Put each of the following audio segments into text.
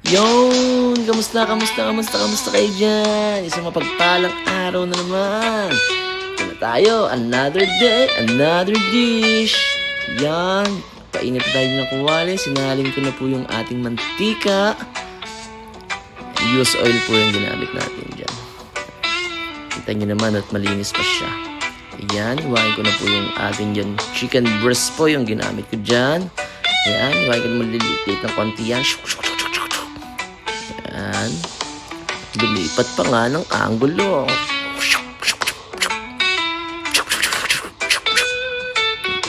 Yon, kamusta kayo dyan? Isang mapagpalang araw na naman. Ito na tayo, another day, another dish. Yan, painit tayo ng kuwali. Sinalin ko na po yung ating mantika. Use oil po yung ginamit natin dyan. Kita nyo naman at malinis pa siya. Ayan, iwain ko na po yung ating dyan. Chicken breast po yung ginamit ko dyan. Ayan, iwain ko na maliliit ng konti yan. Ayan. Lumipat pa nga ng angulo.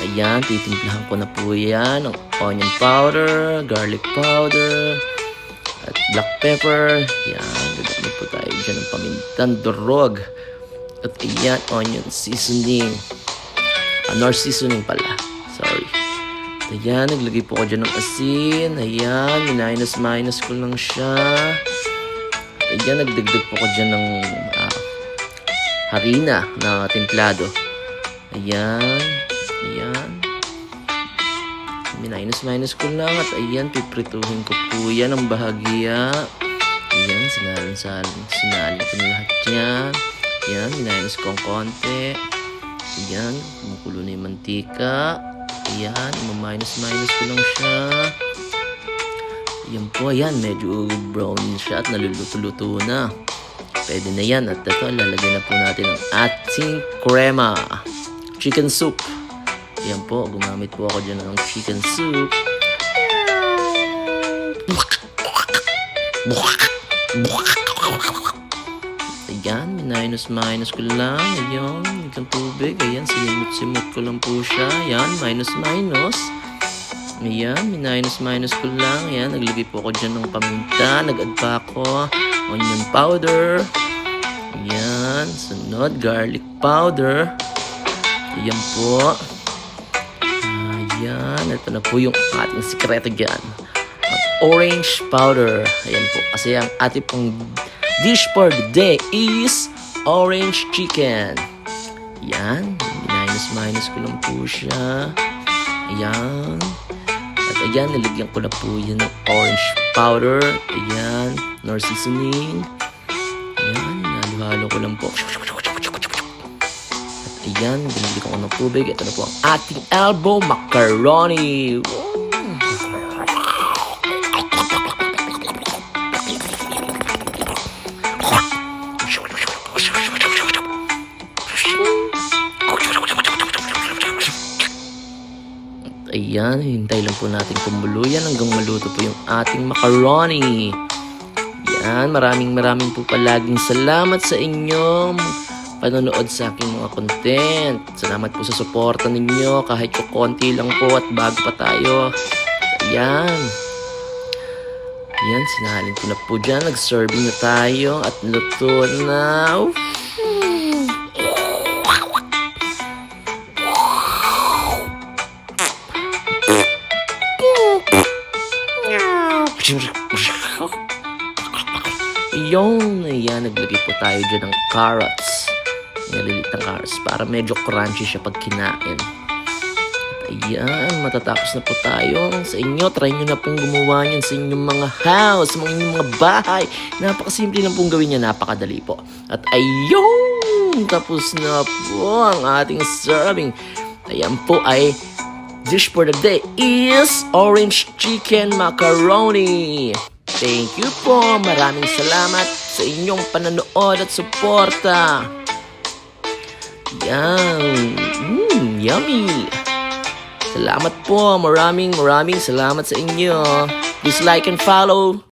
Ayan, titimplahan ko na po yan ng onion powder, garlic powder, at black pepper. Ayan, gagawin po tayo dyan ng pamintang durog. At ayan, onion seasoning. Nor seasoning pala. Sorry. Ayan, naglagay po ako dyan ng asin. Ayan, minus ko lang siya. Ayan, nagdagdag po ako dyan ng harina na templado. Ayan, ayan. Minus ko lang at ayan, piprituhin ko po yan ang bahagya. Ayan, sinalin ko na lahat yan. Ayan, minus ko ang konti. Ayan, kumukulo na yung mantika. Ayan, minus ko lang siya. Ayan po, ayan, medyo brown siya at naluluto-luto na. Pwede na yan. At ito, lalagyan na po natin ang ating crema. Chicken soup. Ayan po, gumamit po ako dyan ng chicken soup. Ayan, minus ko lang. Ayan, itong tubig. Ayan, sinimot ko lang po siya. Ayan, minus. Ayan, minus ko lang. Ayan, naglagay po ako dyan ng paminta. Nag-add pa ako onion powder. Ayan, sunod, garlic powder. Ayan po. Ayan, ito na po yung ating sikreto dyan. Ang orange powder. Ayan po, kasi ang ating pong dish for the day is orange chicken. Ayan, minus ko lang po siya. Ayan. At ayan, nilagyan ko na po yan ng orange powder. Ayan, nor seasoning. Ayan, halo-halo ko lang po. At ayan, binili ko ng tubig. Ito na po ang ating elbow macaroni. Ayan, hintay lang po natin kumulo yan hanggang maluto po yung ating macaroni. Ayan, maraming po palaging salamat sa inyong panonood sa aking mga content. Salamat po sa suporta ninyo kahit ko konti lang po at bago pa tayo. Ayan. Ayan, sinalin ko na po dyan. Nag-serving na tayo at luto na. Yung, ayan, naglagay po tayo dyan ng carrots. Nalilit ng carrots para medyo crunchy siya pag kinain. At ayan, matatapos na po tayo. Sa inyo, try nyo na pong gumawa niyan sa inyong mga house, sa inyong mga bahay. Napakasimple lang pong gawin niya, napakadali po. At ayun, tapos na po ang ating serving. Ayan po ay dish for the day is orange chicken macaroni. Thank you po. Maraming salamat sa inyong panonood at suporta. Yan. Yummy. Salamat po. Maraming salamat sa inyo. Please like and follow.